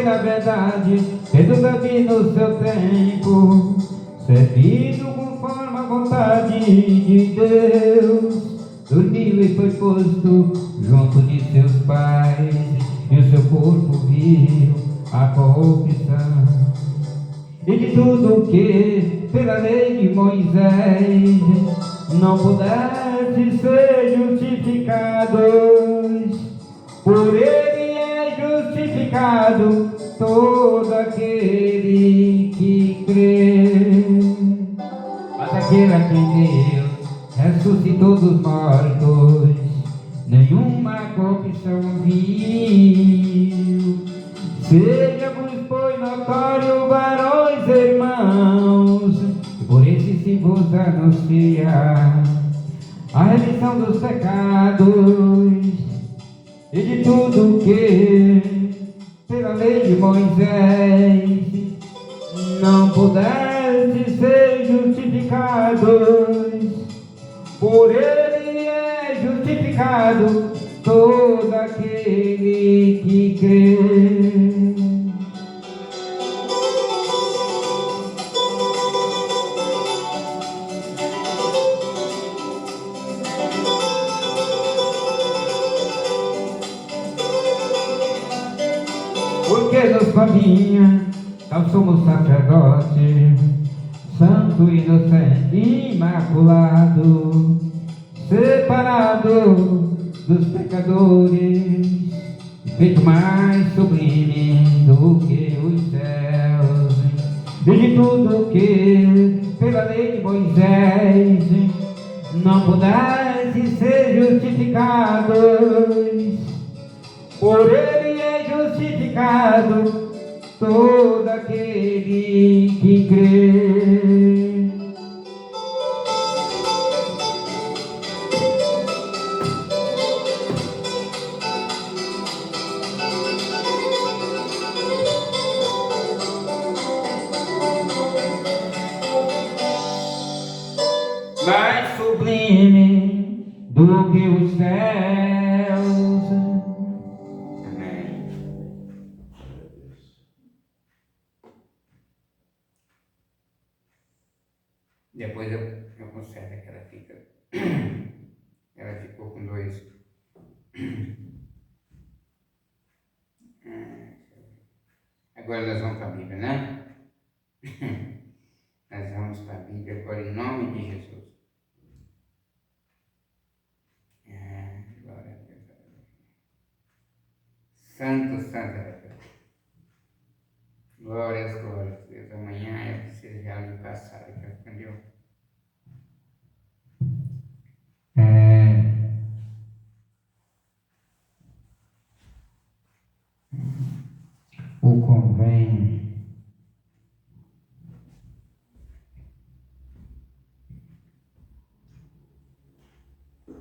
a verdade, educa-me no seu tempo, servido conforme a vontade de Deus. Dormiu e foi posto junto de seus pais, e o seu corpo viu a corrupção. E de tudo que pela lei de Moisés não pudesse ser justificados, por ele é justificado todo aquele que crê. Mas aquele a quem Deus ressuscitou dos mortos, nenhuma corrupção viu. Seja-vos, pois, notório, varões irmãos, e por esse se vos anuncia a remissão dos pecados, e de tudo que pela lei de Moisés não pudesse ser justificados, por ele é justificado todo aquele que crê. Porque nos caminha ao sumo sacerdote, santo, inocente, imaculado, separado dos pecadores, feito mais sublime do que os céus, e de tudo que pela lei de Moisés não pudesse ser justificados, por ele é justificado todo aquele que crê. Mais sublime do que os céus. Amém. Depois eu conserto que ela fica. Ela ficou com dois. Agora nós vamos para a Bíblia, né? Nós vamos para a Bíblia agora em nome de Jesus. Glória a Deus. Santo, santo é Deus. Glórias, glórias a Deus. Amanhã eu preciso já limpar a sala, entendeu? O convênio.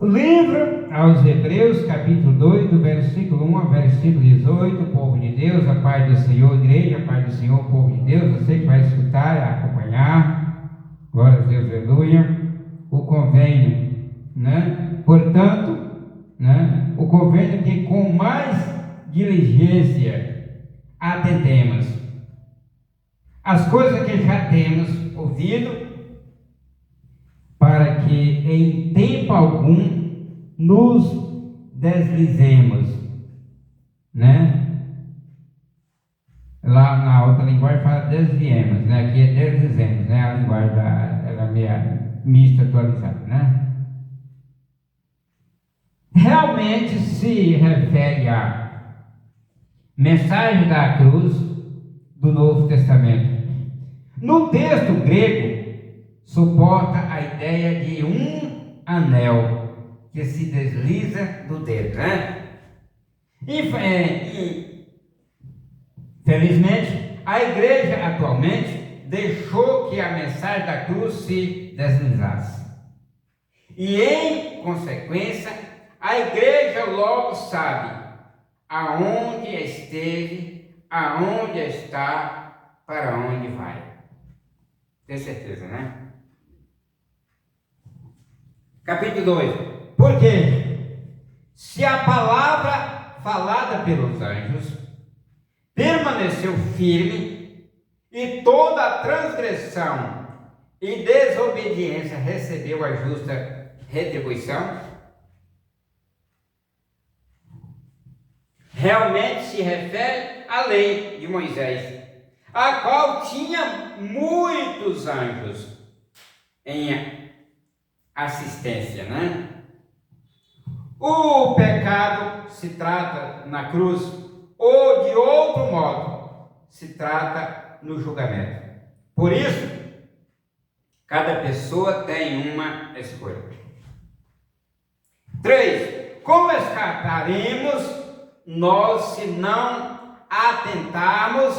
O livro aos Hebreus, capítulo 2, do versículo 1 ao versículo 18, povo de Deus, a paz do Senhor, igreja, a paz do Senhor, povo de Deus, você que vai escutar e acompanhar, glória a Deus, aleluia, o convênio, né? Portanto, né? O convênio que com mais diligência atendemos as coisas que já temos ouvido, para que em tempo algum nos deslizemos, né? Lá na outra linguagem fala desviemos, né? Aqui é deslizemos, né? A linguagem ela é meio mista, atualizada, né? Realmente se refere à mensagem da cruz do Novo Testamento. No texto grego, suporta a ideia de um anel que se desliza do dedo, né? Felizmente, a igreja atualmente deixou que a mensagem da cruz se deslizasse. E em consequência, a igreja logo sabe aonde esteve, aonde está, para onde vai. Tem certeza, né? Capítulo 2. Porque se a palavra falada pelos anjos permaneceu firme, e toda a transgressão e desobediência recebeu a justa retribuição, realmente se refere à lei de Moisés, a qual tinha muitos anjos em assistência, né? O pecado se trata na cruz, ou de outro modo, se trata no julgamento. Por isso, cada pessoa tem uma escolha. 3. Como escaparemos nós se não atentarmos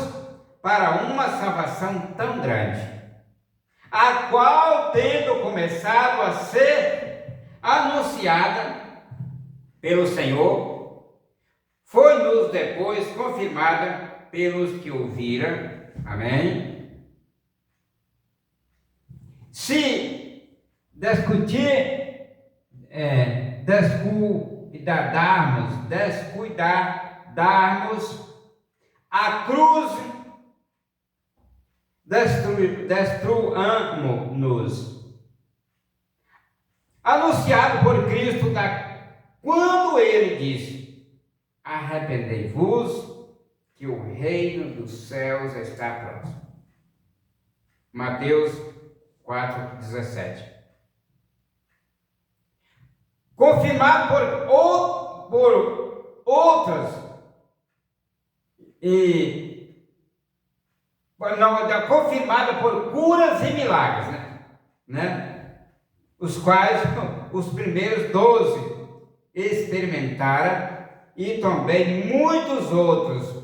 para uma salvação tão grande, a qual, tendo começado a ser anunciada pelo Senhor, foi-nos depois confirmada pelos que ouviram. Amém? Se descuidarmos a cruz, destruamos-nos, anunciado por Cristo, quando ele disse: arrependei-vos, que o reino dos céus está próximo. Mateus 4,17. Confirmado por outras confirmada por curas e milagres, né? Os quais os primeiros 12 experimentaram, e também muitos outros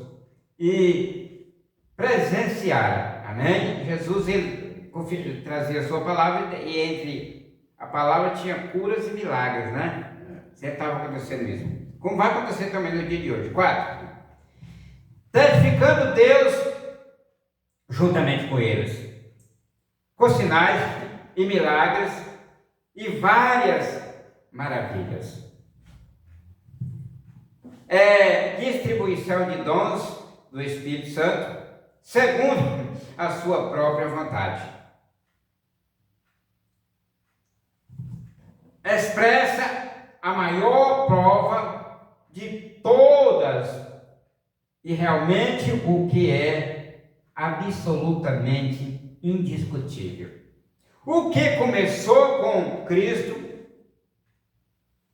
e presenciaram. Amém? Jesus, ele trazia a sua palavra, e entre a palavra tinha curas e milagres, né? Sempre estava acontecendo isso, como vai acontecer também no dia de hoje. 4. Testificando Deus juntamente com eles, com sinais e milagres e várias maravilhas. Distribuição de dons do Espírito Santo, segundo a sua própria vontade. Expressa a maior prova de todas, e realmente o que é absolutamente indiscutível. O que começou com Cristo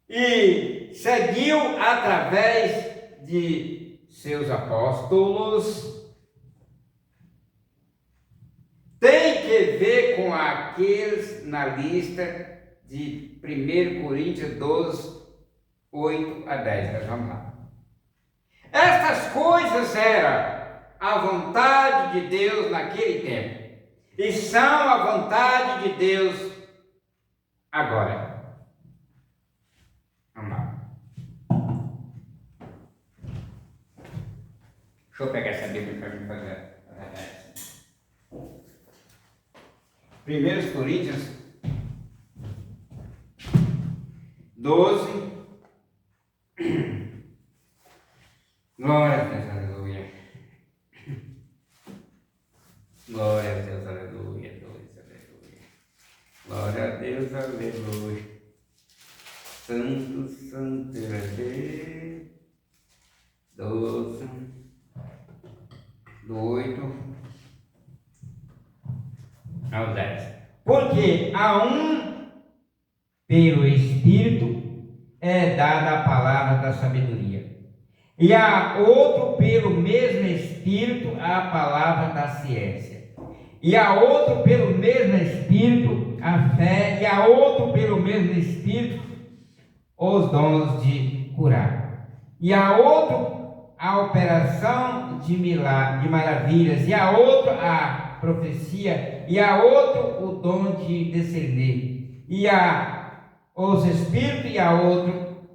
e seguiu através de seus apóstolos tem que ver com aqueles na lista de 1 Coríntios 12, 8 a 10. Nós vamos lá. Estas coisas eram a vontade de Deus naquele tempo, e são a vontade de Deus agora. Vamos lá. Deixa eu pegar essa Bíblia para me fazer. 1 Coríntios 12. Glória a Deus, aleluia. Glória a Deus, aleluia. Glória a Deus, aleluia. Santo, santo é Deus. 12, do 8 ao 10. Porque a um, pelo Espírito, é dada a palavra da sabedoria, e a outro, pelo mesmo Espírito, a palavra da ciência, e a outro, pelo mesmo Espírito, a fé, e a outro, pelo mesmo Espírito, os dons de curar, e a outro, a operação de maravilhas, e a outro, a profecia, e a outro, o dom de discernir, e a os Espíritos, e a outro,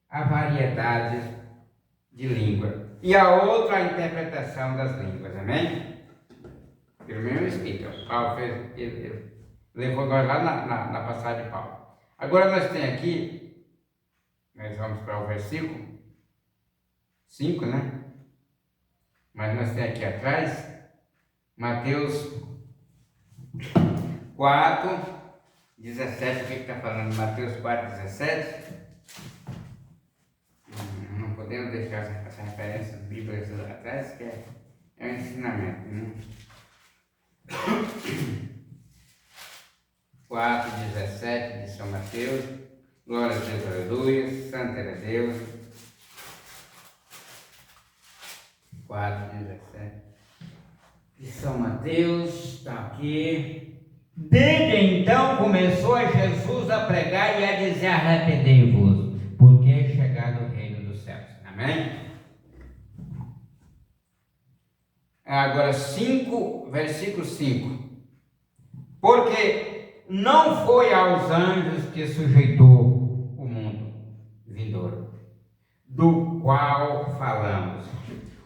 a variedade de língua, e a outra, a interpretação das línguas. Amém? Pelo mesmo Espírito. Paulo fez, ele levou nós lá na passagem de Paulo. Agora nós temos aqui, nós vamos para o versículo 5, né? mas nós temos aqui atrás, Mateus 4, 17, o que está falando? Mateus 4, 17. Não podemos deixar essa referência bíblica atrás, que é um ensinamento. Né? 4, 17 de São Mateus. Glória a Deus, aleluia. Santo é Deus. 4, 17 de São Mateus, está aqui. Desde então começou Jesus a pregar e a dizer: arrependei-vos, porque é chegado o reino dos céus. Amém? Agora 5, versículo 5. Porque não foi aos anjos que sujeitou o mundo vindouro, do qual falamos.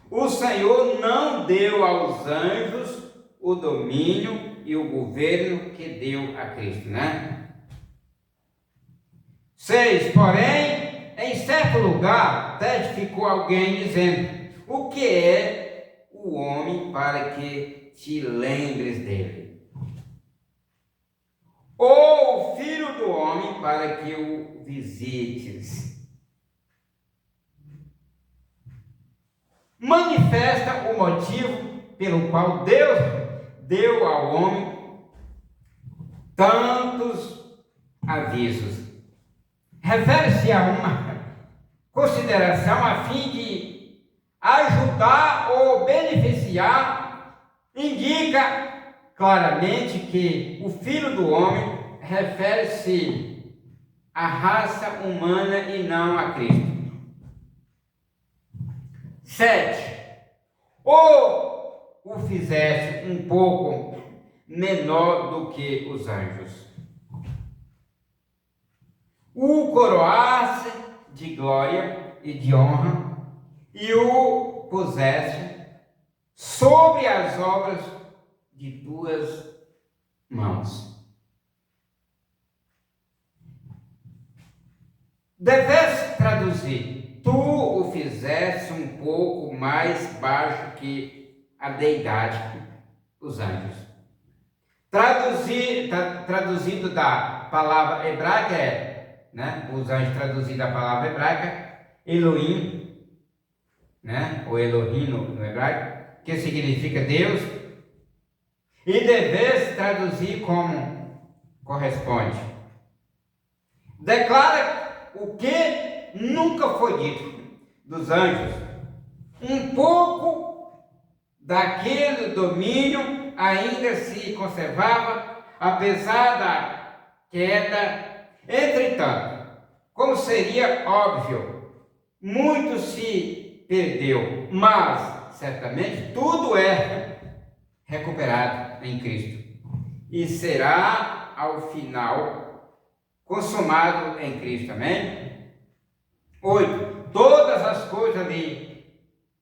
O Senhor não deu aos anjos o domínio e o governo que deu a Cristo, né? 6. Porém, em certo lugar testificou alguém dizendo: o que é o homem para que te lembres dele? Ou o filho do homem para que o visites? Manifesta o motivo pelo qual Deus deu ao homem tantos avisos. Refere-se a uma consideração a fim de ajudar ou beneficiar. Indica claramente que o Filho do Homem refere-se à raça humana e não a Cristo. 7. Ou o fizesse um pouco menor do que os anjos, o coroasse de glória e de honra e o pusesse sobre as obras de tuas mãos. Deves traduzir: tu o fizeste um pouco mais baixo que a deidade, os anjos. Traduzido da palavra hebraica né? Os anjos traduzidos da palavra hebraica, Elohim, né? Ou Elohim no hebraico, que significa Deus, e deves traduzir como corresponde. Declara o que nunca foi dito dos anjos. Um pouco daquele domínio ainda se conservava, apesar da queda. Entretanto, como seria óbvio, muito se perdeu, mas certamente tudo é recuperado em Cristo e será ao final consumado em Cristo. Amém? 8. Todas as coisas lhe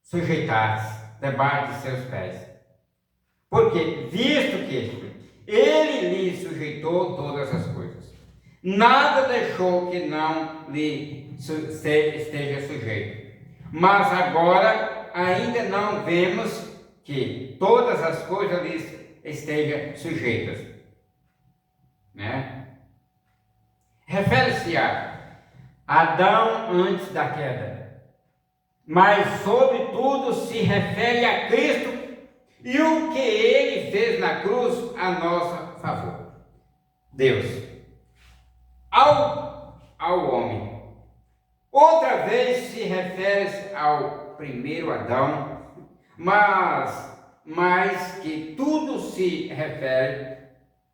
sujeitadas debaixo de seus pés, porque visto que ele lhe sujeitou todas as coisas, nada deixou que não lhe esteja sujeito. Mas agora ainda não vemos que todas as coisas lhe estejam sujeitas, né? Refere-se a Adão antes da queda, mas sobretudo se refere a Cristo e o que ele fez na cruz a nosso favor. Deus ao homem. Outra vez se refere ao primeiro Adão, mas mais que tudo se refere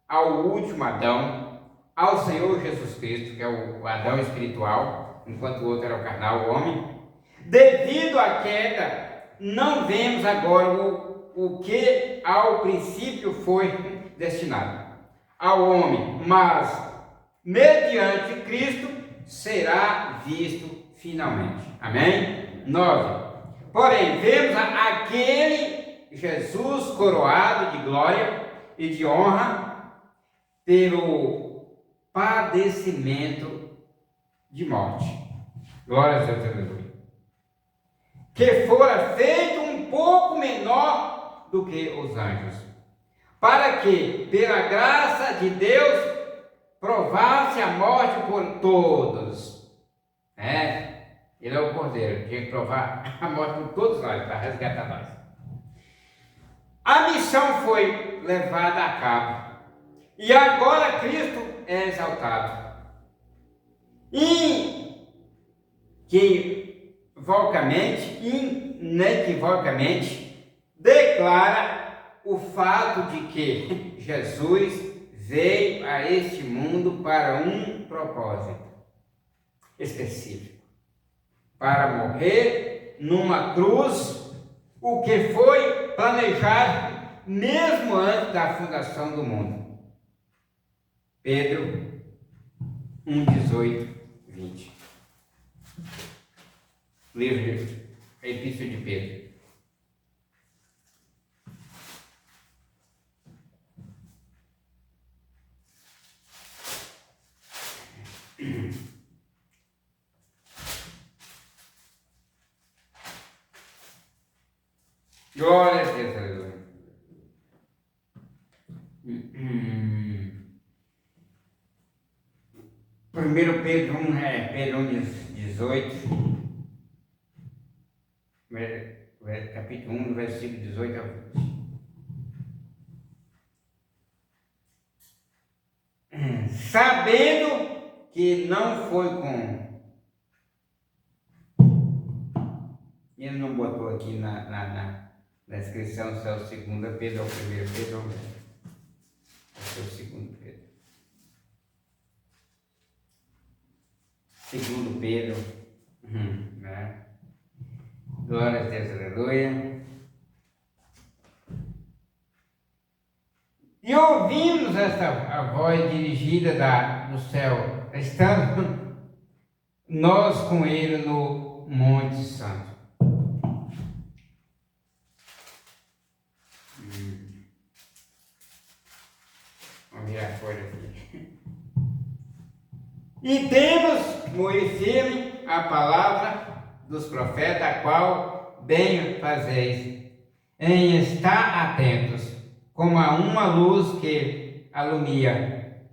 ao último Adão, ao Senhor Jesus Cristo, que é o Adão espiritual, enquanto o outro era o carnal, o homem. Devido à queda, não vemos agora o que ao princípio foi destinado ao homem, mas mediante Cristo será visto finalmente. Amém? 9. Porém, vemos aquele Jesus coroado de glória e de honra pelo padecimento de morte. Glória a Deus, aleluia. Que fora feito um pouco menor do que os anjos, para que, pela graça de Deus, provasse a morte por todos. Ele é o Cordeiro, tinha que provar a morte por todos nós, para resgatar nós. A missão foi levada a cabo, e agora Cristo é exaltado. Inequivocamente, declara o fato de que Jesus veio a este mundo para um propósito específico, para morrer numa cruz, o que foi planejado mesmo antes da fundação do mundo. Pedro 1:18, 20. Livro de Epístola de Pedro. Glória a Deus, aleluia. Primeiro Pedro 1, Pedro 1:18, capítulo 1, versículo 18 ao 20. Sabendo que não foi com... Ele não botou aqui na descrição se é o 2 Pedro ou o 1 Pedro ou não. Esse é o 2 Pedro. 2 Pedro, né? Glória a Deus, aleluia. E ouvimos a voz dirigida do céu, estando nós com ele no Monte Santo. Vamos virar a folha aqui. E temos muito firme a palavra dos profetas, a qual bem fazeis em estar atentos, como a uma luz que alumia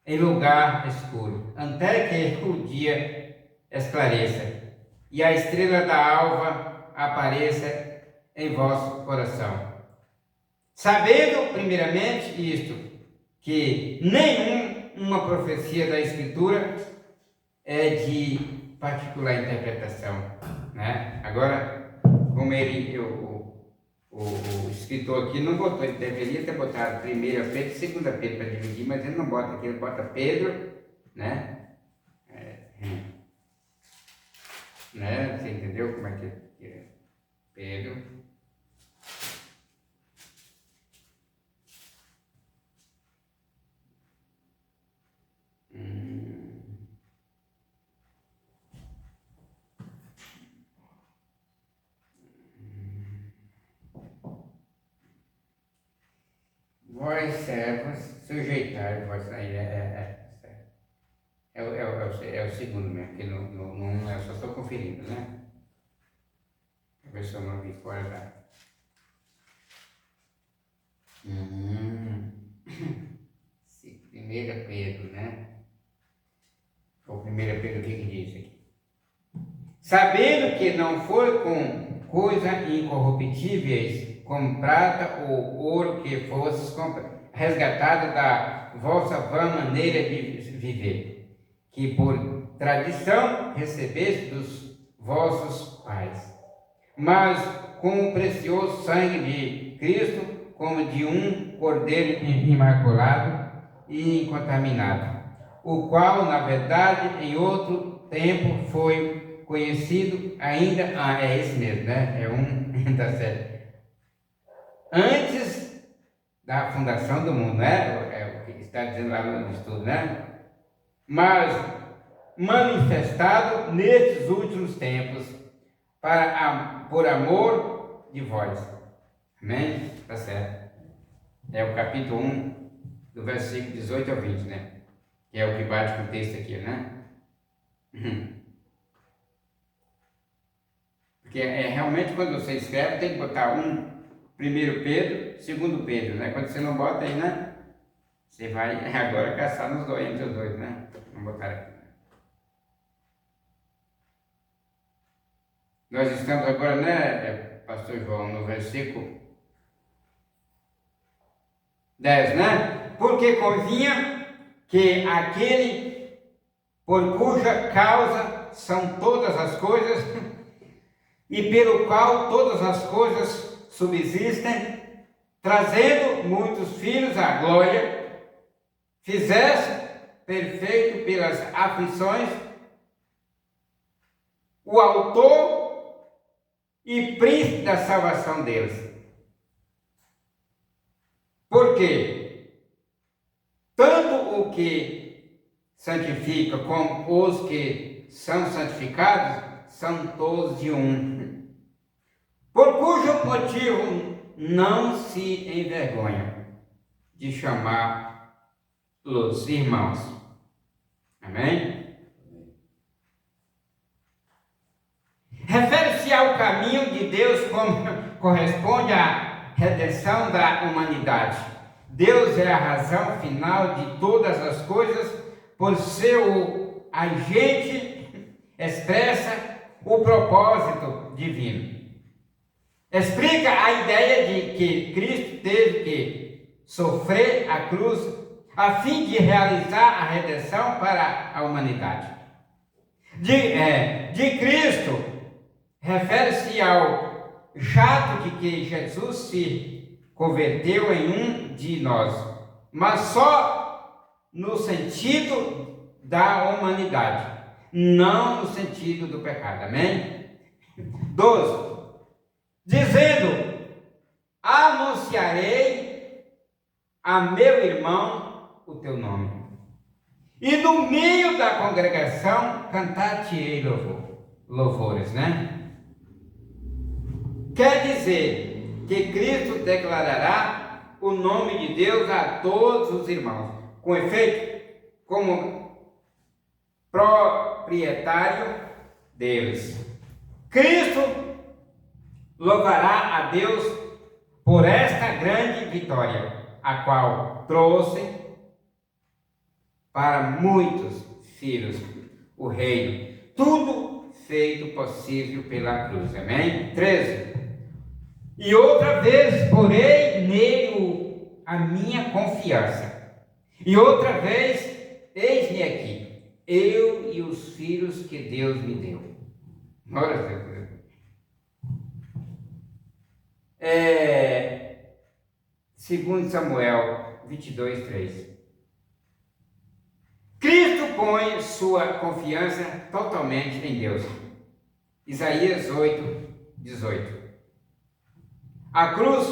em lugar escuro, até que o dia esclareça e a estrela da alva apareça em vosso coração. Sabendo, primeiramente, isto, que nenhuma profecia da Escritura é de particular interpretação, né? Agora, como o escritor aqui não botou, ele deveria ter botado 1 Pedro e 2 Pedro para dividir, mas ele não bota aqui, ele bota Pedro, né? Você entendeu como é que é? Pedro. Vós servos, sujeitai-vos, aí é o segundo mesmo, porque não eu só estou conferindo, né? A versão não vi fora da... Primeira Pedro, né? O 1 Pedro, o que diz aqui? Sabendo que não foi com coisas incorruptíveis, como prata ou ouro, que fosses resgatado da vossa vã maneira de viver, que por tradição recebeste dos vossos pais, mas com o precioso sangue de Cristo, como de um cordeiro imaculado e incontaminado, o qual, na verdade, em outro tempo foi conhecido ainda... é esse mesmo, né? É um da série. Antes da fundação do mundo, né? É o que está dizendo lá no estudo, né? Mas manifestado nestes últimos tempos, por amor de vós. Amém? Tá certo. É o capítulo 1, do versículo 18 ao 20, né? Que é o que bate com o texto aqui, né? Porque realmente quando você escreve tem que botar 1 1 Pedro, 2 Pedro, né? Quando você não bota aí, né? Você vai agora caçar nos dois, entre os dois, né? Vamos botar aqui. Nós estamos agora, né, Pastor João, no versículo 10, né? Porque convinha que aquele por cuja causa são todas as coisas e pelo qual todas as coisas subsistem, trazendo muitos filhos à glória, fizesse perfeito pelas aflições o autor e príncipe da salvação deles. Porque tanto o que santifica como os que são santificados são todos de um, por cujo motivo não se envergonha de chamar-los irmãos. Amém? Refere-se ao caminho de Deus como corresponde à redenção da humanidade. Deus é a razão final de todas as coisas, por ser o agente, expressa o propósito divino. Explica a ideia de que Cristo teve que sofrer a cruz a fim de realizar a redenção para a humanidade. De Cristo refere-se ao fato de que Jesus se converteu em um de nós, mas só no sentido da humanidade, não no sentido do pecado. Amém? 12. Dizendo: anunciarei a meu irmão o teu nome, e no meio da congregação cantar-te-ei louvores, né? Quer dizer que Cristo declarará o nome de Deus a todos os irmãos, com efeito, como proprietário deles. Cristo louvará a Deus por esta grande vitória, a qual trouxe para muitos filhos o reino, tudo feito possível pela cruz. Amém? 13. E outra vez porei nele a minha confiança, e outra vez eis-me aqui, eu e os filhos que Deus me deu. Glória a Deus. 2 Samuel 22, 3. Cristo põe sua confiança totalmente em Deus. Isaías 8, 18. A cruz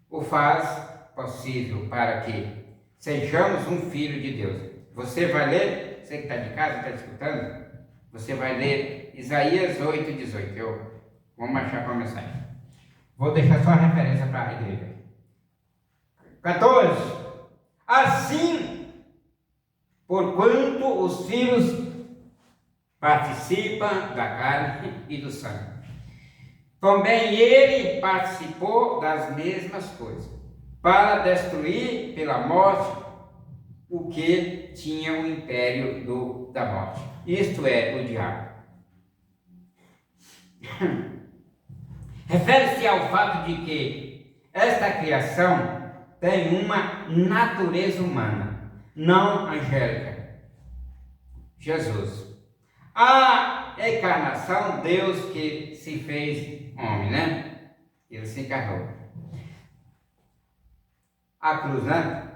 o faz possível para que sejamos um filho de Deus. Você vai ler, você que está de casa, está escutando, você vai ler Isaías 8, 18. Vamos marchar com a mensagem. Vou deixar só a referência para a igreja. 14. Assim, porquanto os filhos participam da carne e do sangue, também ele participou das mesmas coisas, para destruir pela morte o que tinha o império da morte, isto é, o diabo. Refere-se ao fato de que esta criação tem uma natureza humana, não angélica. Jesus. A encarnação, Deus que se fez homem, né? Ele se encarnou. A cruz, né?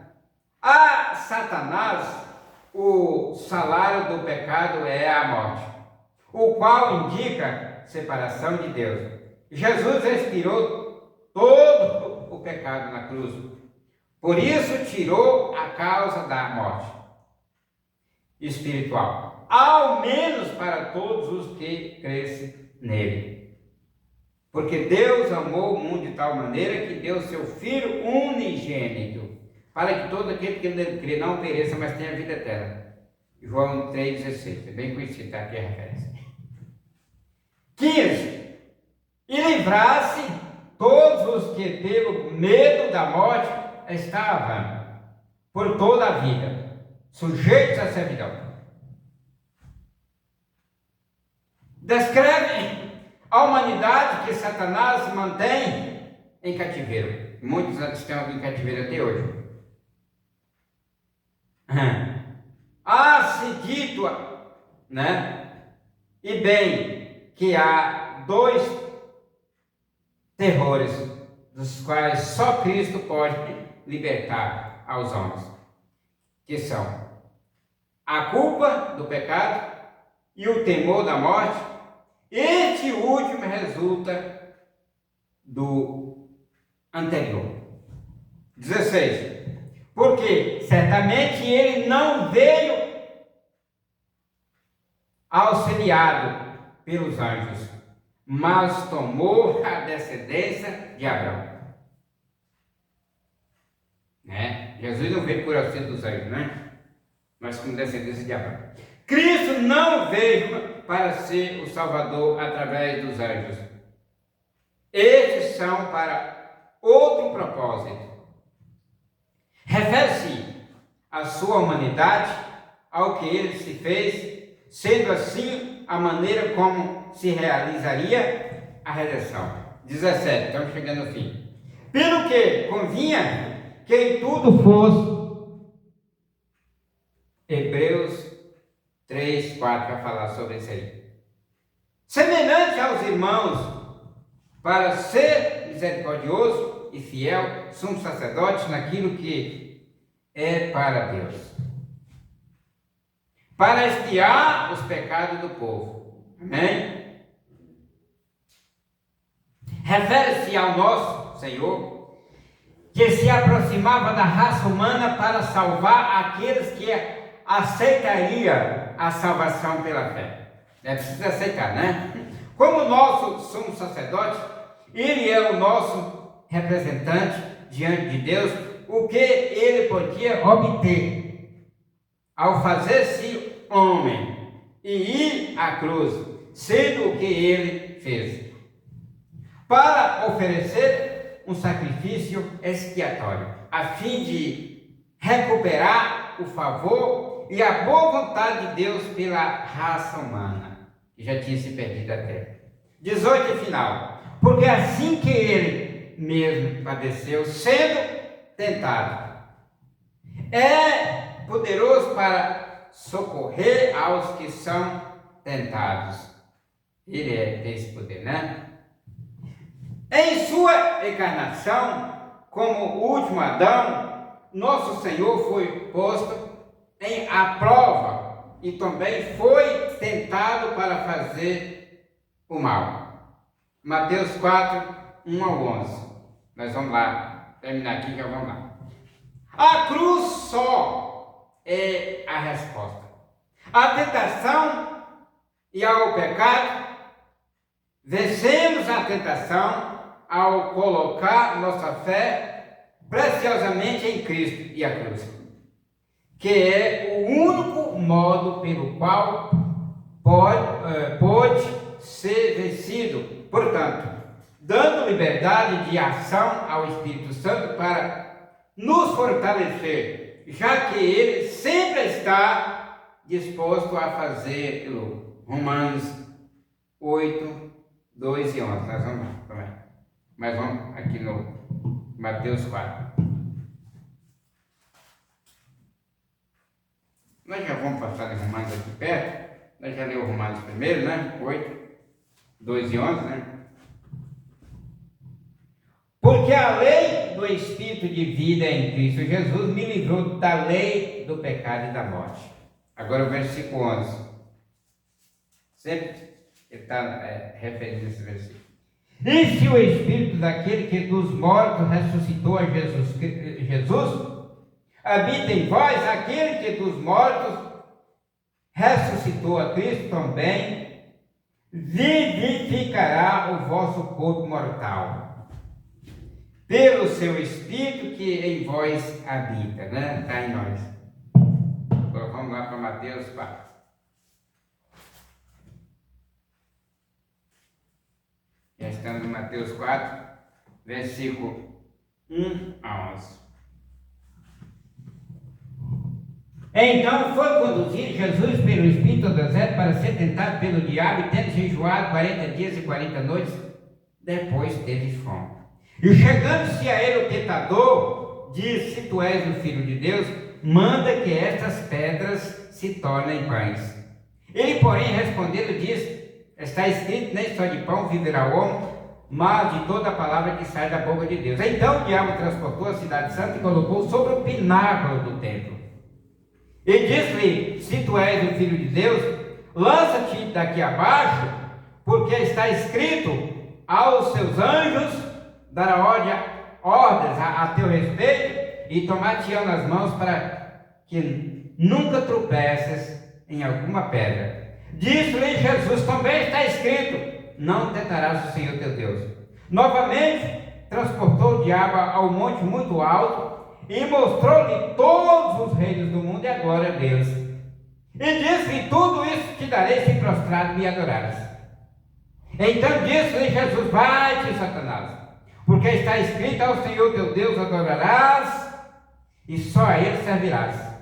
A Satanás, o salário do pecado é a morte, o qual indica separação de Deus. Jesus expirou todo o pecado na cruz, por isso tirou a causa da morte espiritual, ao menos para todos os que crescem nele. Porque Deus amou o mundo de tal maneira que deu seu Filho unigênito, para que todo aquele que nele crê não pereça, mas tenha vida eterna. João 3,16, é bem conhecido, tá aqui a referência. 15. E livrasse todos os que pelo medo da morte estavam por toda a vida sujeitos à servidão. Descreve a humanidade que Satanás mantém em cativeiro. Muitos estão em cativeiro até hoje. Há-se dito, né? E bem, que há dois terrores dos quais só Cristo pode libertar aos homens, que são a culpa do pecado e o temor da morte. Este último resulta do anterior. 16. Porque certamente ele não veio auxiliado pelos anjos, mas tomou a descendência de Abraão. Né? Jesus não veio por auxílio dos anjos, né? Mas como descendência de Abraão. Cristo não veio para ser o Salvador através dos anjos. Estes são para outro propósito. Refere-se a sua humanidade ao que ele se fez, sendo assim a maneira como se realizaria a redenção. 17, estamos chegando ao fim. Pelo que convinha que em tudo fosse. Hebreus 3, 4 vai falar sobre isso aí. Semelhante aos irmãos, para ser misericordioso e fiel, sumo sacerdote naquilo que é para Deus, para expiar os pecados do povo. Amém? Refere-se ao nosso Senhor, que se aproximava da raça humana para salvar aqueles que aceitaria a salvação pela fé. É preciso aceitar, né? Como nosso sumo sacerdote, ele é o nosso representante diante de Deus. O que ele podia obter ao fazer-se homem e ir à cruz, sendo o que ele fez, para oferecer um sacrifício expiatório, a fim de recuperar o favor e a boa vontade de Deus pela raça humana, que já tinha se perdido até. 18 e final. Porque assim que ele mesmo padeceu, sendo tentado, é poderoso para socorrer aos que são tentados. Ele tem esse poder, né? Em sua encarnação, como o último Adão, nosso Senhor foi posto à prova e também foi tentado para fazer o mal. Mateus 4, 1 ao 11. Nós vamos lá, terminar aqui, já vamos lá. A cruz só é a resposta. A tentação e ao pecado, vencemos a tentação ao colocar nossa fé preciosamente em Cristo e a cruz, que é o único modo pelo qual pode ser vencido. Portanto, dando liberdade de ação ao Espírito Santo para nos fortalecer, já que ele sempre está disposto a fazê-lo. Romanos 8, 2 e 11. Nós vamos lá também. Mas vamos aqui no Mateus 4. Nós já vamos passar em Romanos aqui perto. Nós já lemos Romanos primeiro, né? 8, 2 e 11, né? Porque a lei do Espírito de vida em Cristo Jesus me livrou da lei do pecado e da morte. Agora o versículo 11. Sempre está referindo esse versículo. E se o Espírito daquele que dos mortos ressuscitou a Jesus habita em vós, aquele que dos mortos ressuscitou a Cristo também vivificará o vosso corpo mortal pelo seu Espírito que em vós habita, né? Está em nós. Agora vamos lá para Mateus 4. Já estamos em Mateus 4, versículo 1 a 11. Então foi conduzido Jesus pelo Espírito ao deserto para ser tentado pelo diabo, e tendo jejuado 40 dias e 40 noites, depois teve fome. E chegando-se a ele o tentador, disse: se tu és o Filho de Deus, manda que estas pedras se tornem pães. Ele, porém, respondendo, disse: está escrito, nem só de pão viverá o homem, mas de toda a palavra que sai da boca de Deus. Então o diabo transportou a cidade santa e colocou sobre o pináculo do templo. E disse-lhe: se tu és o Filho de Deus, lança-te daqui abaixo, porque está escrito: aos seus anjos dará ordens a teu respeito, e tomar-te-ão nas mãos para que nunca tropeces em alguma pedra. Disse-lhe Jesus: também está escrito: não tentarás o Senhor teu Deus. Novamente transportou o diabo ao monte muito alto, e mostrou-lhe todos os reinos do mundo e a glória deles. E disse-lhe: tudo isso te darei se prostrado me adorares. Então disse-lhe Jesus: vai-te, Satanás, porque está escrito: ao Senhor teu Deus adorarás, e só a ele servirás.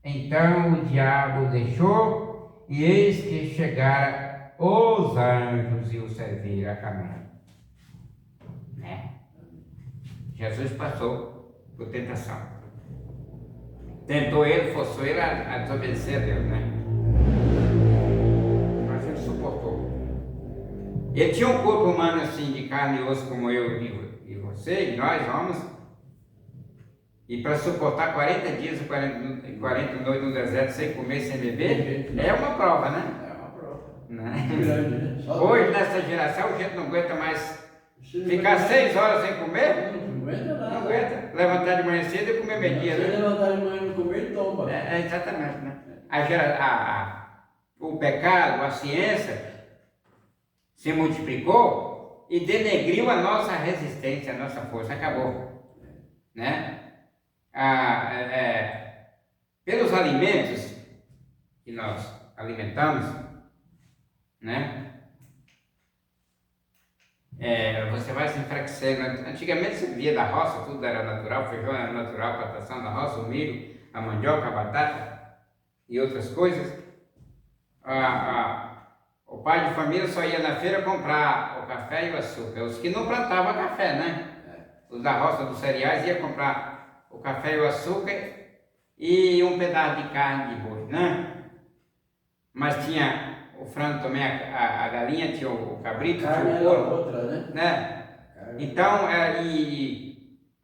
Então o diabo o deixou, e eis que chegaram os anjos e o serviram a caminho. Né? Jesus passou por tentação. Tentou ele, forçou ele a desobedecer a Deus, né? Mas ele suportou. Ele tinha um corpo humano assim, de carne e osso, como eu e você, e nós, homens. E para suportar 40 dias e 40 noites no deserto, sem comer, sem beber, é uma prova, né? É uma prova. Né? Grande, né? Hoje, nessa geração, a gente não aguenta mais ficar 6 horas sem comer. Não aguenta nada. Não aguenta. Levantar de manhã cedo e comer meio-dia, Se né? levantar de manhã e não comer, toma. Exatamente, né? O pecado, a ciência se multiplicou e denegriu a nossa resistência, a nossa força. Acabou, né? Pelos alimentos que nós alimentamos, né? Você vai se enfraquecendo. Antigamente se via da roça, tudo era natural, o feijão era natural, a plantação da roça, o milho, a mandioca, a batata e outras coisas. O pai de família só ia na feira comprar o café e o açúcar. Os que não plantavam café, né? Os da roça dos cereais iam comprar o café e o açúcar e um pedaço de carne de boi, né? Mas tinha o frango também, a galinha, tinha o cabrito, tinha o porco, outra, né? Então,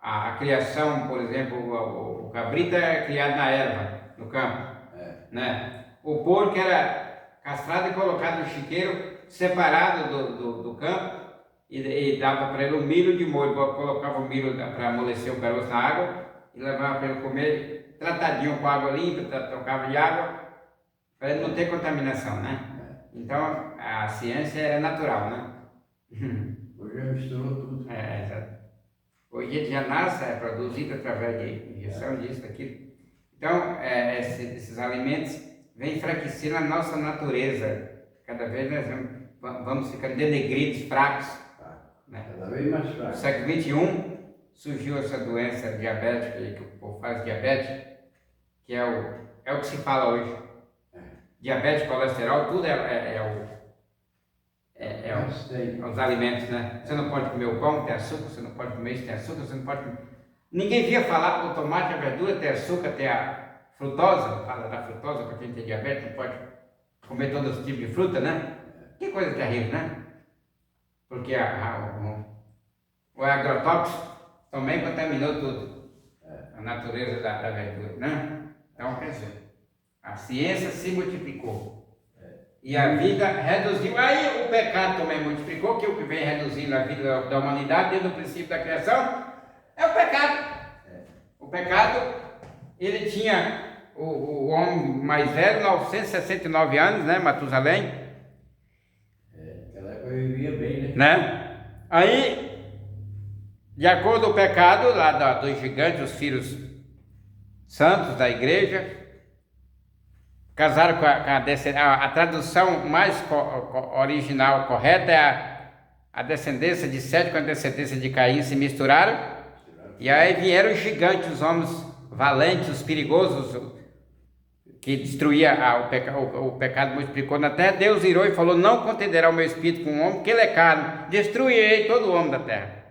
a criação, por exemplo, o cabrito é criado na erva, no campo, né? O porco era castrado e colocado no chiqueiro, separado do campo, e dava para ele o milho de molho, colocava o milho para amolecer o caroço na água, e levava para ele comer, tratadinho com água limpa, trocava de água, para ele não ter contaminação, né? Então, a ciência era natural, né? Hoje já misturou tudo. Exato. Hoje ele já nasce, é produzido através de injeção, disso, daquilo. Então, esses alimentos vêm enfraquecendo a nossa natureza. Cada vez nós vamos ficando denegridos, fracos. Né? Cada vez mais fraco. No século XXI surgiu essa doença diabética, que o povo faz diabetes, que é o que se fala hoje. Diabetes, colesterol, tudo os alimentos, né? Você não pode comer o pão, tem açúcar, você não pode comer isso, tem açúcar, você não pode comer... Ninguém via falar que o tomate, a verdura, tem açúcar, tem a frutose, fala da frutose, para quem tem diabetes, não pode comer todos os tipos de fruta, né? Que coisa terrível, né? Porque o agrotóxico também contaminou tudo, a natureza da verdura, né? Então, quer dizer, a ciência se multiplicou. E a vida reduziu. Aí o pecado também multiplicou, que o que vem reduzindo a vida da humanidade desde o princípio da criação é o pecado. O pecado, ele tinha o homem mais velho, 969 anos, né? Matusalém. Aquela época vivia bem, né? Aí, de acordo com o pecado lá dos gigantes, os filhos santos da igreja, casaram com a tradução mais original, correta, é a descendência de Sete com a descendência de Caim se misturaram, e aí vieram os gigantes, os homens valentes, os perigosos, que destruía o pecado multiplicou na terra. Deus irou e falou: não contenderá o meu espírito com o homem, porque ele é carne, destruirei todo o homem da terra.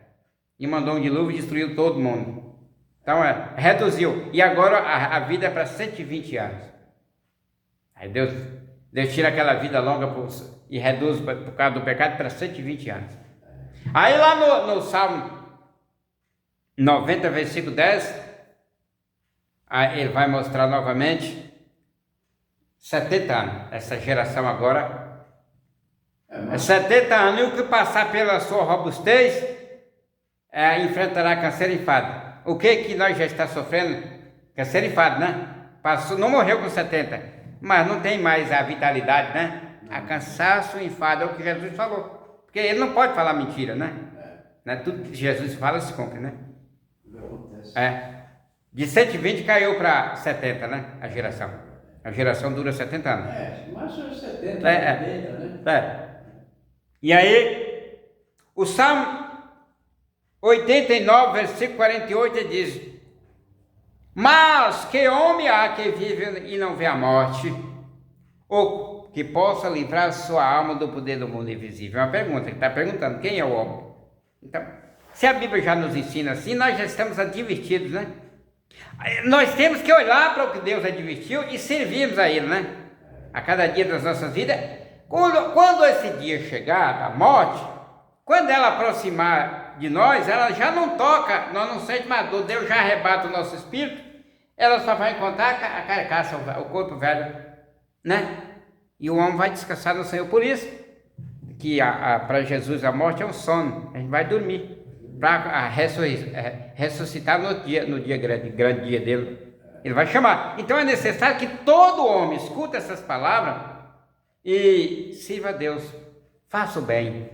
E mandou um dilúvio e destruiu todo mundo. Então reduziu, e agora a vida é para 120 anos. Aí Deus tira aquela vida longa e reduz por causa do pecado para 120 anos. Aí lá no Salmo 90, versículo 10, aí ele vai mostrar novamente 70 anos. Essa geração agora é 70 anos, e o que passar pela sua robustez enfrentará câncer e enfado. O que nós já está sofrendo? Câncer e enfado, né? Não morreu com 70, mas não tem mais a vitalidade, né? A cansaço e enfado é o que Jesus falou. Porque ele não pode falar mentira, né? Tudo que Jesus fala se cumpre, né? De 120 caiu para 70, né? A geração dura 70 anos. Mas são 70, 80, né? E aí, o Salmo 89, versículo 48 diz: mas que homem há que vive e não vê a morte, ou que possa livrar sua alma do poder do mundo invisível? É uma pergunta, ele está perguntando: quem é o homem? Então, se a Bíblia já nos ensina assim, nós já estamos advertidos, né? Nós temos que olhar para o que Deus advertiu e servirmos a Ele, né? A cada dia das nossas vidas. Quando esse dia chegar, da morte, quando ela aproximar de nós, ela já não toca, nós não sentimos mais dor, Deus já arrebata o nosso espírito, ela só vai encontrar a carcaça, o corpo velho, né? E o homem vai descansar no Senhor. Por isso que para Jesus a morte é um sono, a gente vai dormir para ressuscitar no dia grande dia dele. Ele vai chamar. Então é necessário que todo homem escute essas palavras e sirva a Deus, faça o bem,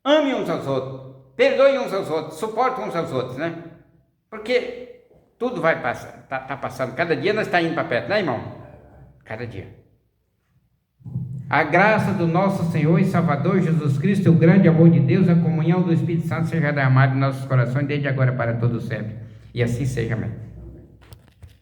ame uns aos outros, perdoe uns aos outros, suporte uns aos outros, né? Porque tudo vai passar, tá passando. Cada dia nós estamos indo para perto, né, irmão? Cada dia. A graça do nosso Senhor e Salvador Jesus Cristo, o grande amor de Deus, a comunhão do Espírito Santo seja derramada em nossos corações desde agora para todo sempre. E assim seja, amém.